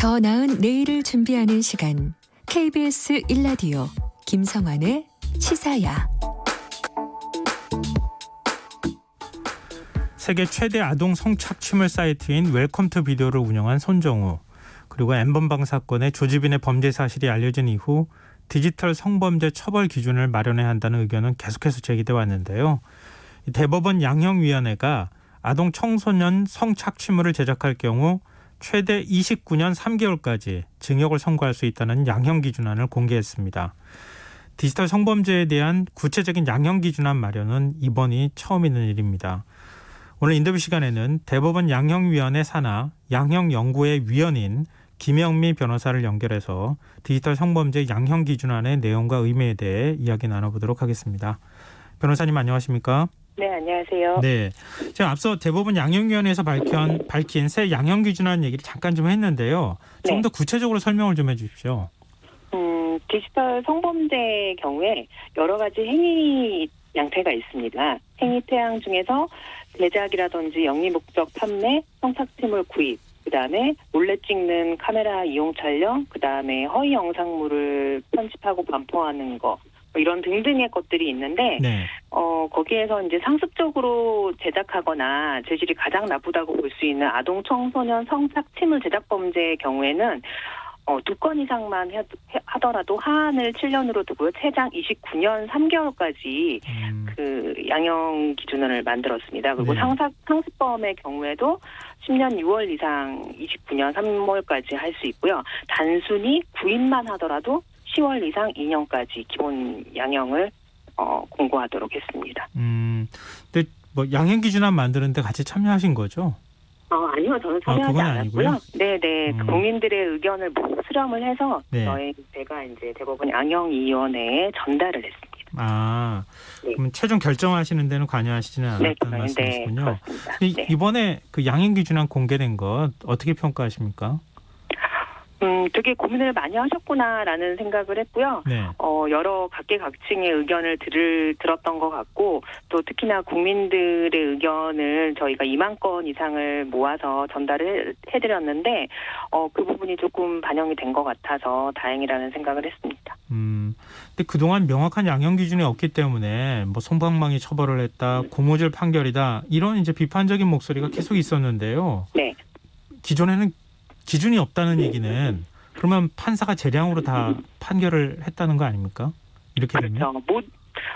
더 나은 내일을 준비하는 시간 KBS 1라디오 김성환의 시사야. 세계 최대 아동 성착취물 사이트인 웰컴 투 비디오를 운영한 손정우, 그리고 엠번방 사건의 조지빈의 범죄 사실이 알려진 이후 디지털 성범죄 처벌 기준을 마련해야 한다는 의견은 계속해서 제기돼 왔는데요. 대법원 양형위원회가 아동 청소년 성착취물을 제작할 경우 최대 29년 3개월까지 징역을 선고할 수 있다는 양형 기준안을 공개했습니다. 디지털 성범죄에 대한 구체적인 양형 기준안 마련은 이번이 처음 있는 일입니다. 오늘 인터뷰 시간에는 대법원 양형위원회 산하 양형연구회 위원인 김영미 변호사를 연결해서 디지털 성범죄 양형 기준안의 내용과 의미에 대해 이야기 나눠보도록 하겠습니다. 변호사님 안녕하십니까? 네, 안녕하세요. 네, 제가 앞서 대법원 양형위원회에서 밝힌 새 양형 기준안 얘기를 잠깐 좀 했는데요. 좀 더 구체적으로 설명을 좀 해주십시오. 디지털 성범죄의 경우에 여러 가지 행위 양태가 있습니다. 행위 태양 중에서 제작이라든지 영리 목적 판매, 성착취물 구입, 그다음에 몰래 찍는 카메라 이용 촬영, 그다음에 허위 영상물을 편집하고 반포하는 거, 이런 등등의 것들이 있는데, 네. 거기에서 이제 상습적으로 제작하거나 재질이 가장 나쁘다고 볼 수 있는 아동 청소년 성착취물 제작 범죄의 경우에는 2건 이상만 하더라도 하한을 7년으로 두고요. 최장 29년 3개월까지 그 양형 기준을 만들었습니다. 그리고 네. 상습범의 경우에도 10년 6월 이상 29년 3월까지 할 수 있고요. 단순히 구입만 하더라도 10월 이상 2년까지 기본 양형을 공고하도록 했습니다. 근데 뭐 양형 기준안 만드는데 같이 참여하신 거죠? 아니요, 저는 참여하지 않았고요. 아니고요? 네네, 국민들의 의견을 모두 수렴을 해서 네. 제가 이제 대법원 양형위원회에 전달을 했습니다. 네. 그럼 최종 결정하시는 데는 관여하시지는 않았다는 말씀이시군요. 네, 그렇습니다. 네. 이번에 그 양형 기준안 공개된 것 어떻게 평가하십니까? 되게 고민을 많이 하셨구나라는 생각을 했고요. 네. 여러 각계각층의 의견을 들었던 것 같고, 또 특히나 국민들의 의견을 저희가 2만 건 이상을 모아서 전달을 해드렸는데, 그 부분이 조금 반영이 된 것 같아서 다행이라는 생각을 했습니다. 근데 그동안 명확한 양형 기준이 없기 때문에 뭐 솜방망이 처벌을 했다, 고무줄 판결이다, 이런 이제 비판적인 목소리가 계속 있었는데요. 네. 기존에는 기준이 없다는 얘기는 그러면 판사가 재량으로 다 판결을 했다는 거 아닙니까? 이렇게 되면? 그렇죠.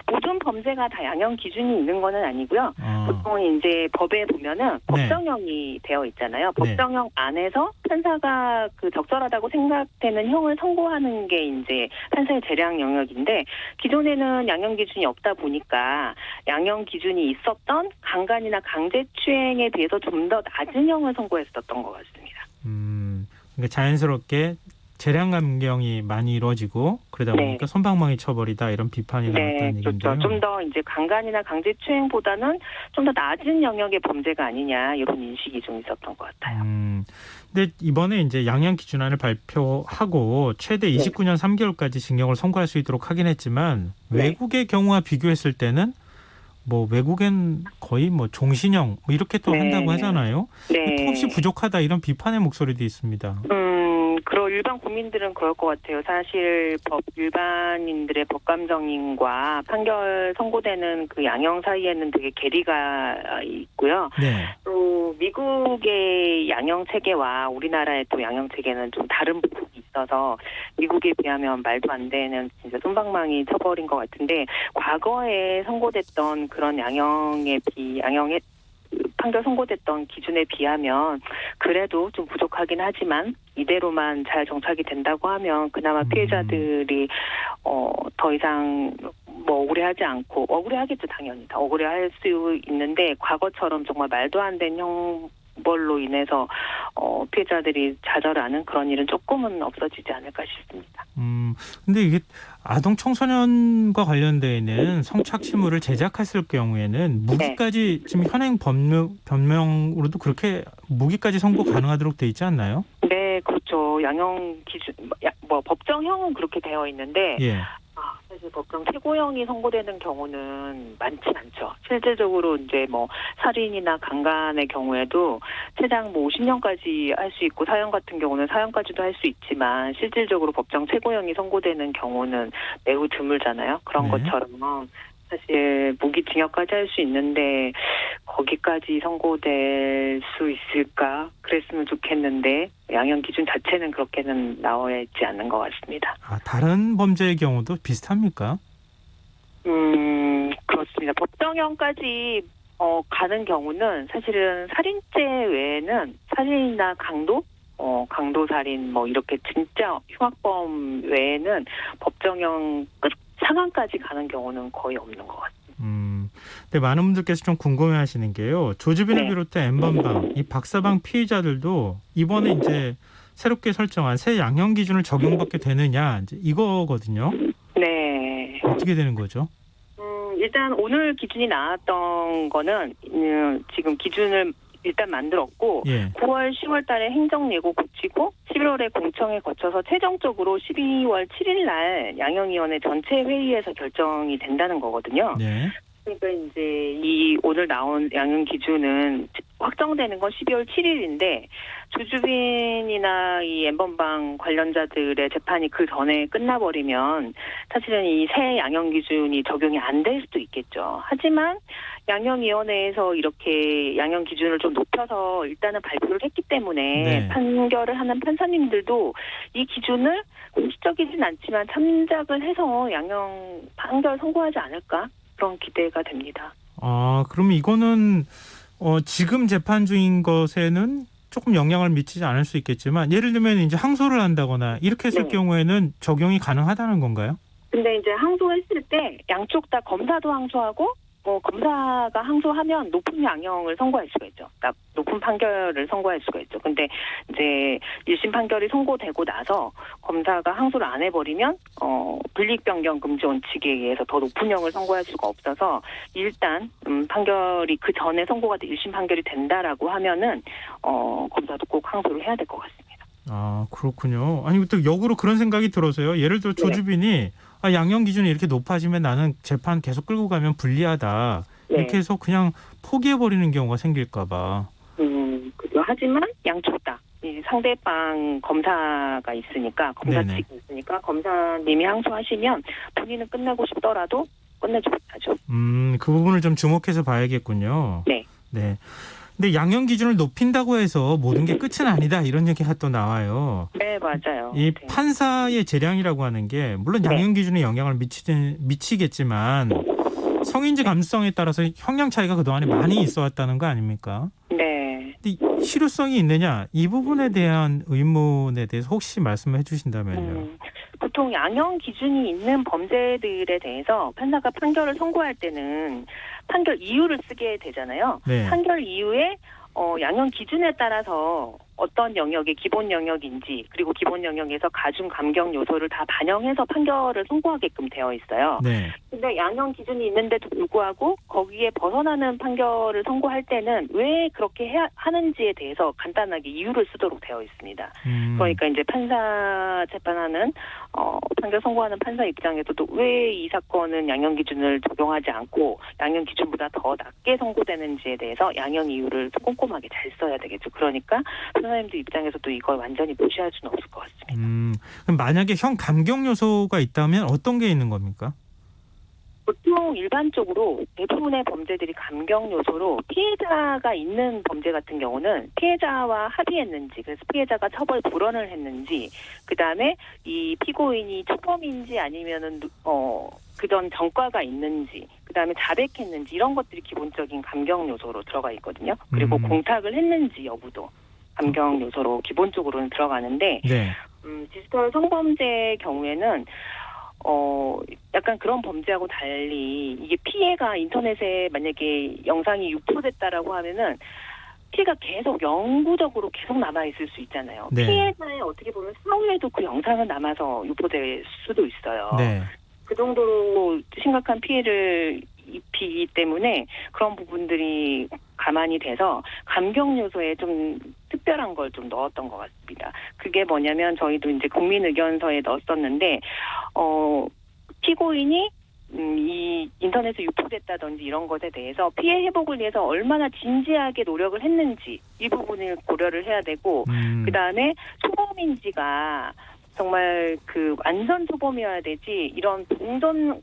모든 범죄가 다 양형 기준이 있는 거는 아니고요. 보통 이제 법에 보면은 법정형이 되어 있잖아요. 법정형 안에서 판사가 그 적절하다고 생각되는 형을 선고하는 게 이제 판사의 재량 영역인데, 기존에는 양형 기준이 없다 보니까 양형 기준이 있었던 강간이나 강제추행에 비해서 좀 더 낮은 형을 선고했었던 것 같습니다. 그러니까 자연스럽게 재량 감경이 많이 이루어지고 그러다 보니까 솜방망이 처벌이다, 이런 비판이 나왔다는 얘기인데요. 그렇죠. 좀 더 이제 강간이나 강제추행보다는 좀 더 낮은 영역의 범죄가 아니냐, 이런 인식이 좀 있었던 것 같아요. 근데 이번에 이제 양형 기준안을 발표하고 최대 29년 3개월까지 징역을 선고할 수 있도록 하긴 했지만, 외국의 경우와 비교했을 때는 뭐 외국엔 거의 뭐 종신형 뭐 이렇게 또 한다고 하잖아요. 턱없이 부족하다, 이런 비판의 목소리도 있습니다. 일반 국민들은 그럴 것 같아요. 사실 일반인들의 법감정인과 판결 선고되는 그 양형 사이에는 되게 괴리가 있고요. 네. 또 미국의 양형 체계와 우리나라의 또 양형 체계는 좀 다른 부분이 있어서 미국에 비하면 말도 안 되는 진짜 솜방망이 처벌인 것 같은데, 과거에 선고됐던 그런 양형의 판결 선고됐던 기준에 비하면 그래도 좀 부족하긴 하지만, 이대로만 잘 정착이 된다고 하면 그나마 피해자들이 더 이상 뭐 억울해하지 않고, 억울해하겠죠, 당연히 다 억울해할 수 있는데, 과거처럼 정말 말도 안 되는 형벌로 인해서 피해자들이 좌절하는 그런 일은 조금은 없어지지 않을까 싶습니다. 근데 이게 아동 청소년과 관련되어 있는 성착취물을 제작했을 경우에는 무기까지 지금 현행 법령으로도 그렇게 무기까지 선고 가능하도록 돼 있지 않나요? 네, 그렇죠. 양형 기준, 법정형은 그렇게 되어 있는데, 사실 법정 최고형이 선고되는 경우는 많지 않죠. 실질적으로 이제 뭐 살인이나 강간의 경우에도 최장 뭐 50년까지 할 수 있고 사형 같은 경우는 사형까지도 할 수 있지만 실질적으로 법정 최고형이 선고되는 경우는 매우 드물잖아요. 그런 네. 것처럼 사실 무기징역까지 할 수 있는데 거기까지 선고될 수 있을까? 그랬으면 좋겠는데 양형 기준 자체는 그렇게는 나와 있지 않는 것 같습니다. 다른 범죄의 경우도 비슷합니까? 그렇습니다. 법정형까지 가는 경우는 사실은 살인죄 외에는 살인이나 강도 살인 뭐 이렇게 진짜 흉악범 외에는 법정형 끝 상한까지 가는 경우는 거의 없는 것 같습니다. 근데 많은 분들께서 좀 궁금해하시는 게요. 조주빈을 네. 비롯해 N번방, 이 박사방 피의자들도 이번에 이제 새롭게 설정한 새 양형 기준을 적용받게 되느냐 이제 이거거든요. 네. 어떻게 되는 거죠? 일단 오늘 기준이 나왔던 거는 지금 기준을 일단 만들었고 예. 9월, 10월 달에 행정예고 고치고 11월에 공청회 거쳐서 최종적으로 12월 7일 날 양형위원회 전체 회의에서 결정이 된다는 거거든요. 네. 그러니까 이제 이 오늘 나온 양형 기준은 확정되는 건 12월 7일인데 조주빈이나 이 N번방 관련자들의 재판이 그 전에 끝나버리면 사실은 이 새 양형 기준이 적용이 안 될 수도 있겠죠. 하지만 양형위원회에서 이렇게 양형 기준을 좀 높여서 일단은 발표를 했기 때문에 네. 판결을 하는 판사님들도 이 기준을 공식적이진 않지만 참작을 해서 양형 판결 선고하지 않을까? 그런 기대가 됩니다. 그러면 이거는 지금 재판 중인 것에는 조금 영향을 미치지 않을 수 있겠지만 예를 들면 이제 항소를 한다거나 이렇게 했을 네. 경우에는 적용이 가능하다는 건가요? 근데 이제 항소했을 때 양쪽 다 검사도 항소하고 검사가 항소하면 높은 양형을 선고할 수가 있죠. 그러니까 높은 판결을 선고할 수가 있죠. 근데 이제 1심 판결이 선고되고 나서 검사가 항소를 안 해버리면 불이익 변경 금지 원칙에 의해서 더 높은 형을 선고할 수가 없어서 일단 판결이 그 전에 선고가 1심 판결이 된다라고 하면은 검사도 꼭 항소를 해야 될 것 같습니다. 그렇군요. 아니 또 역으로 그런 생각이 들어서요. 예를 들어 조주빈이 양형 기준이 이렇게 높아지면 나는 재판 계속 끌고 가면 불리하다. 네. 이렇게 해서 그냥 포기해버리는 경우가 생길까 봐. 그죠. 하지만 양쪽 다. 이 상대방 검사가 있으니까 검사 네네. 측이 있으니까 검사님이 항소하시면 본인은 끝내고 싶더라도 끝내지 못하죠. 그 부분을 좀 주목해서 봐야겠군요. 네. 네. 근데 양형 기준을 높인다고 해서 모든 게 끝은 아니다 이런 얘기가 또 나와요. 네, 맞아요. 이 네. 판사의 재량이라고 하는 게 물론 양형 기준에 영향을 미치겠지만 성인지 감수성에 따라서 형량 차이가 그동안에 많이 있어 왔다는 거 아닙니까? 네. 근데 실효성이 있느냐 이 부분에 대한 의문에 대해서 혹시 말씀해 주신다면요. 보통 양형 기준이 있는 범죄들에 대해서 판사가 판결을 선고할 때는 판결 이유를 쓰게 되잖아요. 네. 판결 이유에 양형 기준에 따라서 어떤 영역이 기본 영역인지 그리고 기본 영역에서 가중 감경 요소를 다 반영해서 판결을 선고하게끔 되어 있어요. 네. 근데 양형 기준이 있는데도 불구하고 거기에 벗어나는 판결을 선고할 때는 왜 그렇게 하는지에 대해서 간단하게 이유를 쓰도록 되어 있습니다. 그러니까 이제 판사 재판하는 판결 선고하는 판사 입장에서도 왜 이 사건은 양형 기준을 적용하지 않고 양형 기준보다 더 낮게 선고되는지에 대해서 양형 이유를 꼼꼼하게 잘 써야 되겠죠. 그러니까 판사님들 입장에서도 이걸 완전히 무시할 수는 없을 것 같습니다. 그럼 만약에 형 감경 요소가 있다면 어떤 게 있는 겁니까? 보통 일반적으로 대부분의 범죄들이 감경 요소로 피해자가 있는 범죄 같은 경우는 피해자와 합의했는지, 그래서 피해자가 처벌 불원을 했는지, 그 다음에 이 피고인이 초범인지 아니면은 그전 전과가 있는지, 그 다음에 자백했는지 이런 것들이 기본적인 감경 요소로 들어가 있거든요. 그리고 공탁을 했는지 여부도 감경 요소로 기본적으로는 들어가는데, 네. 디지털 성범죄의 경우에는 약간 그런 범죄하고 달리 이게 피해가 인터넷에 만약에 영상이 유포됐다라고 하면은 피해가 계속 영구적으로 계속 남아있을 수 있잖아요. 네. 피해자의 어떻게 보면 사후에도 그 영상은 남아서 유포될 수도 있어요. 네. 그 정도로 심각한 피해를 입히기 때문에 그런 부분들이 가만히 돼서 감경 요소에 좀 특별한 걸 좀 넣었던 것 같습니다. 그게 뭐냐면 저희도 이제 국민 의견서에 넣었었는데 피고인이 이 인터넷에 유포됐다든지 이런 것에 대해서 피해 회복을 위해서 얼마나 진지하게 노력을 했는지 이 부분을 고려를 해야 되고 그다음에 초범인지가 정말 그 완전 초범이어야 되지 이런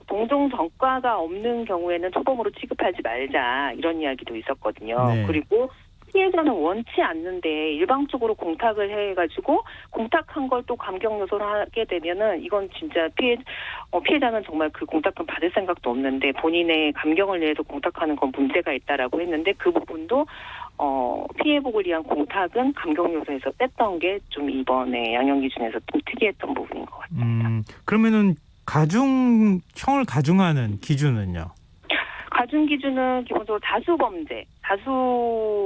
동종 전과가 없는 경우에는 초범으로 취급하지 말자 이런 이야기도 있었거든요. 네. 그리고 피해자는 원치 않는데 일방적으로 공탁을 해가지고 공탁한 걸 또 감경 요소를 하게 되면은 이건 진짜 피해자는 정말 그 공탁금 받을 생각도 없는데 본인의 감경을 위해서 공탁하는 건 문제가 있다라고 했는데 그 부분도 피해복을 위한 공탁은 감경 요소에서 뺐던 게 좀 이번에 양형 기준에서 좀 특이했던 부분인 것 같습니다. 그러면은 형을 가중하는 기준은요? 가중 기준은 기본적으로 다수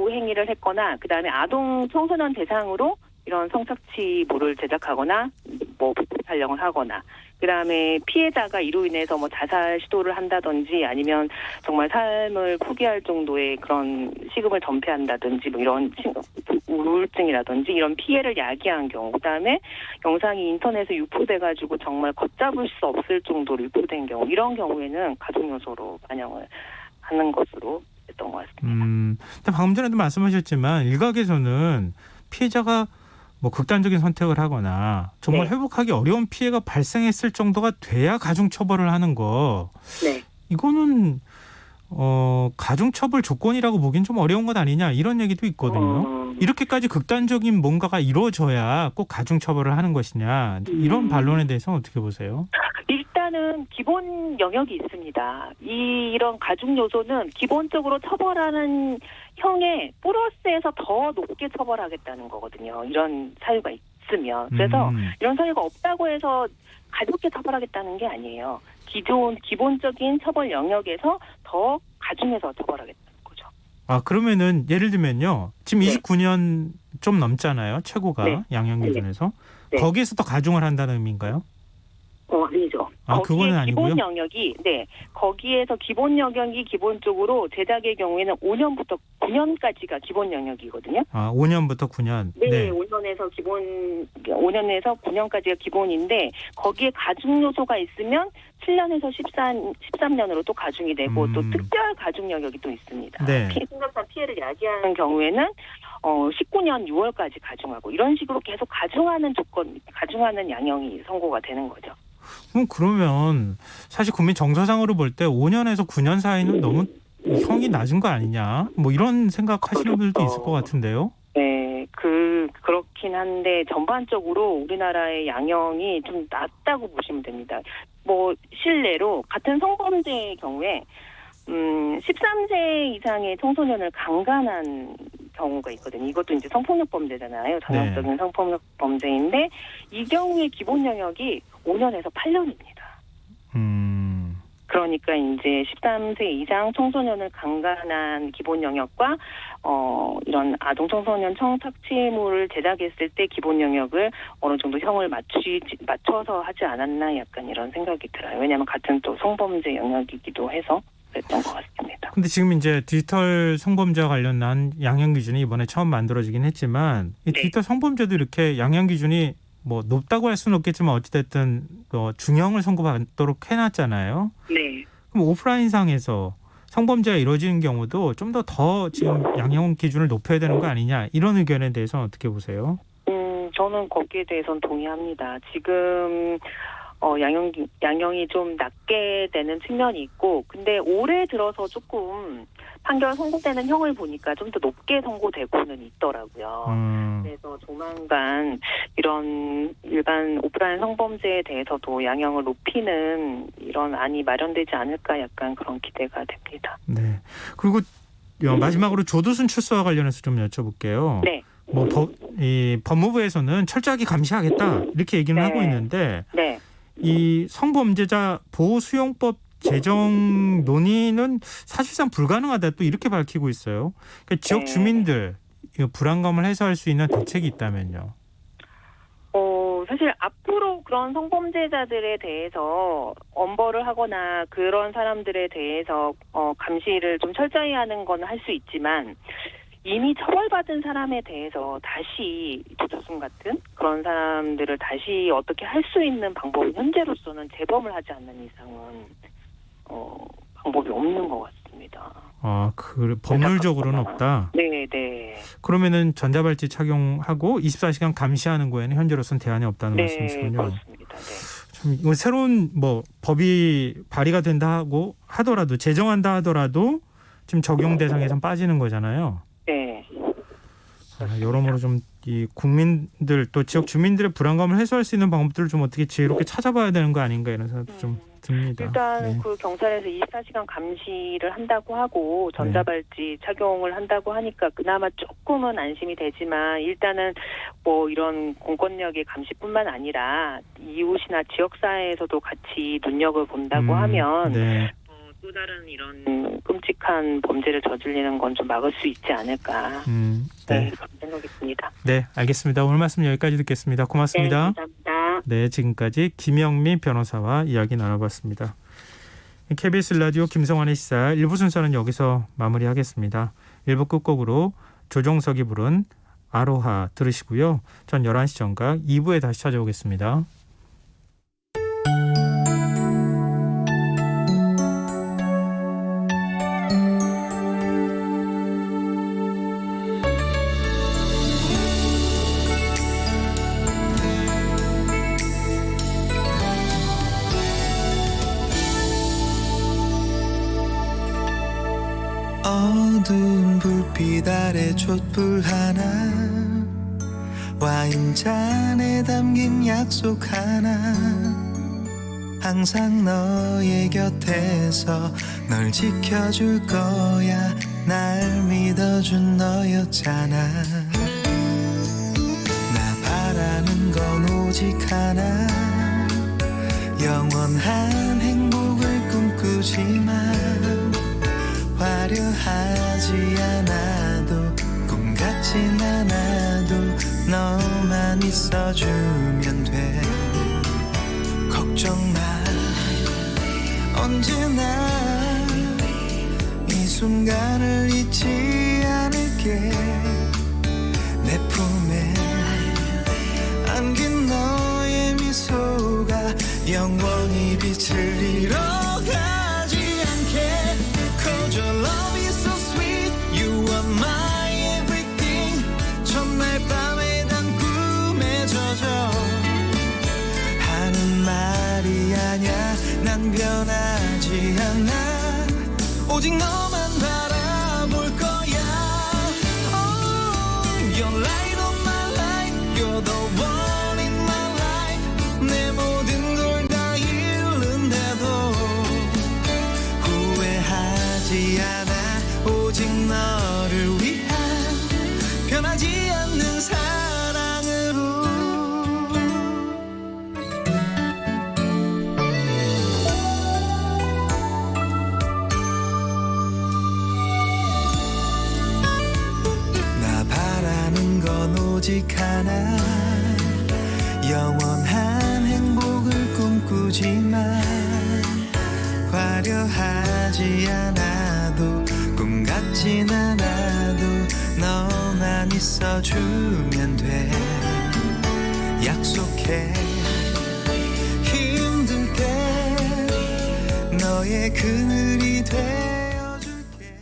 행위를 했거나 그다음에 아동 청소년 대상으로 이런 성착취물을 제작하거나 뭐 촬영을 하거나 그다음에 피해자가 이로 인해서 뭐 자살 시도를 한다든지 아니면 정말 삶을 포기할 정도의 그런 시금을 전폐한다든지 뭐 이런 우울증이라든지 이런 피해를 야기한 경우 그다음에 영상이 인터넷에 유포돼가지고 정말 걷잡을 수 없을 정도로 유포된 경우 이런 경우에는 가중 요소로 반영을 하는 것으로 했던 것 같습니다. 방금 전에도 말씀하셨지만 일각에서는 피해자가 뭐 극단적인 선택을 하거나 정말 네. 회복하기 어려운 피해가 발생했을 정도가 돼야 가중처벌을 하는 거. 네. 이거는 가중처벌 조건이라고 보기엔 좀 어려운 것 아니냐 이런 얘기도 있거든요. 이렇게까지 극단적인 뭔가가 이루어져야 꼭 가중처벌을 하는 것이냐 이런 반론에 대해서는 어떻게 보세요? 일단은 기본 영역이 있습니다. 이런 가중 요소는 기본적으로 처벌하는 형의 플러스에서 더 높게 처벌하겠다는 거거든요. 이런 사유가 있으면. 그래서 이런 사유가 없다고 해서 가볍게 처벌하겠다는 게 아니에요. 기본적인 처벌 영역에서 더 가중해서 처벌하겠다는 거죠. 아 그러면은 예를 들면요. 지금 29년 좀 넘잖아요. 최고가 양형 기준에서. 네. 거기에서 더 가중을 한다는 의미인가요? 아니죠. 아, 그거는 아니고요? 기본 영역이, 거기에서 기본 영역이 기본적으로 제작의 경우에는 5년부터 9년까지가 기본 영역이거든요. 아, 5년부터 9년. 네. 5년에서 9년까지가 기본인데, 거기에 가중 요소가 있으면 7년에서 13년으로 또 가중이 되고, 또 특별 가중 영역이 또 있습니다. 네. 심각한 피해를 야기하는 경우에는, 19년 6월까지 가중하고, 이런 식으로 계속 가중하는 양형이 선고가 되는 거죠. 그러면 사실 국민 정서상으로 볼 때 5년에서 9년 사이는 너무 형이 낮은 거 아니냐? 뭐 이런 생각하시는 분들도 있을 것 같은데요. 네, 그렇긴 한데 전반적으로 우리나라의 양형이 좀 낮다고 보시면 됩니다. 뭐 실례로 같은 성범죄의 경우에 13세 이상의 청소년을 강간한 경우가 있거든요. 이것도 이제 성폭력 범죄잖아요. 전형적인 성폭력 범죄인데 이 경우의 기본 영역이 5년에서 8년입니다. 그러니까 이제 13세 이상 청소년을 강간한 기본 영역과 이런 아동 청소년 성착취물을 제작했을 때 기본 영역을 어느 정도 형을 맞춰서 하지 않았나 약간 이런 생각이 들어요. 왜냐하면 같은 또 성범죄 영역이기도 해서 그랬던 것 같습니다. 근데 지금 이제 디지털 성범죄와 관련한 양형 기준이 이번에 처음 만들어지긴 했지만 이 디지털 성범죄도 이렇게 양형 기준이 뭐 높다고 할 수는 없겠지만 어찌됐든 중형을 선고받도록 해놨잖아요. 네. 그럼 오프라인상에서 성범죄가 이루어지는 경우도 좀 더 지금 양형 기준을 높여야 되는 거 아니냐 이런 의견에 대해서는 어떻게 보세요? 저는 거기에 대해서는 동의합니다. 지금 양형이 좀 낮게 되는 측면이 있고, 근데 올해 들어서 조금 판결 선고되는 형을 보니까 좀 더 높게 선고되고는 있더라고요. 그래서 조만간 이런 일반 오프라인 성범죄에 대해서도 양형을 높이는 이런 안이 마련되지 않을까 약간 그런 기대가 됩니다. 네. 그리고 마지막으로 조두순 출소와 관련해서 좀 여쭤볼게요. 네. 이 법무부에서는 철저하게 감시하겠다 이렇게 얘기는 하고 있는데 이 성범죄자 보호수용법 제정 논의는 사실상 불가능하다 또 이렇게 밝히고 있어요. 그러니까 지역 주민들 불안감을 해소할 수 있는 대책이 있다면요. 사실 앞으로 그런 성범죄자들에 대해서 엄벌을 하거나 그런 사람들에 대해서 감시를 좀 철저히 하는 건 할 수 있지만 이미 처벌받은 사람에 대해서 다시 조수순 같은 그런 사람들을 다시 어떻게 할 수 있는 방법이 현재로서는 재범을 하지 않는 이상은 방법이 없는 것 같습니다. 법률적으로는 없다. 네. 그러면은 전자발찌 착용하고 24시간 감시하는 거에는 현재로서는 대안이 없다는 네, 말씀이시군요. 그렇습니다. 네. 참 이거 새로운 법이 발의가 된다 하더라도 제정한다 하더라도 지금 적용 대상에선 빠지는 거잖아요. 네. 여러모로 좀 이 국민들 또 지역 주민들의 불안감을 해소할 수 있는 방법들을 좀 어떻게 지혜롭게 찾아봐야 되는 거 아닌가 이런 생각도 좀 듭니다. 일단 네. 그 경찰에서 24시간 감시를 한다고 하고 전자발찌 착용을 한다고 하니까 그나마 조금은 안심이 되지만 일단은 이런 공권력의 감시뿐만 아니라 이웃이나 지역사회에서도 같이 눈여겨 본다고 하면 네. 또 다른 이런 끔찍한 범죄를 저지르는 건 좀 막을 수 있지 않을까. 네. 그런 생각이 듭니다. 네, 알겠습니다. 오늘 말씀 여기까지 듣겠습니다. 고맙습니다. 네, 감사합니다. 네, 지금까지 김영미 변호사와 이야기 나눠봤습니다. KBS 라디오 김성환의 시사 1부 순서는 여기서 마무리하겠습니다. 1부 끝곡으로 조정석이 부른 아로하 들으시고요. 전 11시 정각 2부에 다시 찾아오겠습니다. 어두운 불빛 아래 촛불 하나 와인잔에 담긴 약속 하나 항상 너의 곁에서 널 지켜줄 거야 날 믿어준 너였잖아 나 바라는 건 오직 하나 영원한 행복을 꿈꾸지만 화려하지 않아도 꿈 같진 않아도 너만 있어주면 돼 걱정 마 언제나 이 순간을 잊지 않을게 내 품에 안긴 너의 미소가 영원히 빛을 잃어가지 않게 Cause your love is so sweet You are my everything 첫날 밤에 단 꿈에 젖어 하는 말이 아냐 난 변하지 않아 오직 너만 바라볼 거야 Oh, you're light of my life You're the one in my life 내 모든 걸 다 잃는데도 후회하지 않아 오직 너를 위한 변하지 않는 사랑으로 나 바라는 건 오직 하나 영원한 행복을 꿈꾸지만 화려하지 않아도 꿈 같진 않아도 너만 있어주면 돼 약속해 힘들 때 너의 그늘이 되어줄게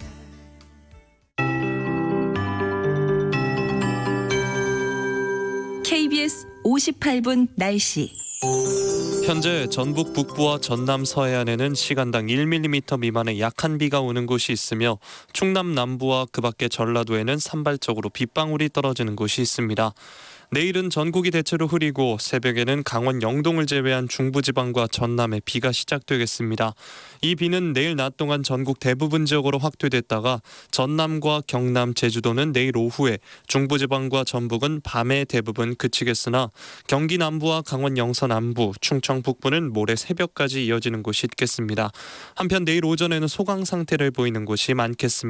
KBS 58분 날씨. 현재 전북 북부와 전남 서해안에는 시간당 1mm 미만의 약한 비가 오는 곳이 있으며 충남 남부와 그 밖에 전라도에는 산발적으로 빗방울이 떨어지는 곳이 있습니다. 내일은 전국이 대체로 흐리고 새벽에는 강원 영동을 제외한 중부지방과 전남에 비가 시작되겠습니다. 이 비는 내일 낮 동안 전국 대부분 지역으로 확대됐다가 전남과 경남, 제주도는 내일 오후에, 중부지방과 전북은 밤에 대부분 그치겠으나 경기 남부와 강원 영서 남부, 충청 북부는 모레 새벽까지 이어지는 곳이 있겠습니다. 한편 내일 오전에는 소강 상태를 보이는 곳이 많겠습니다.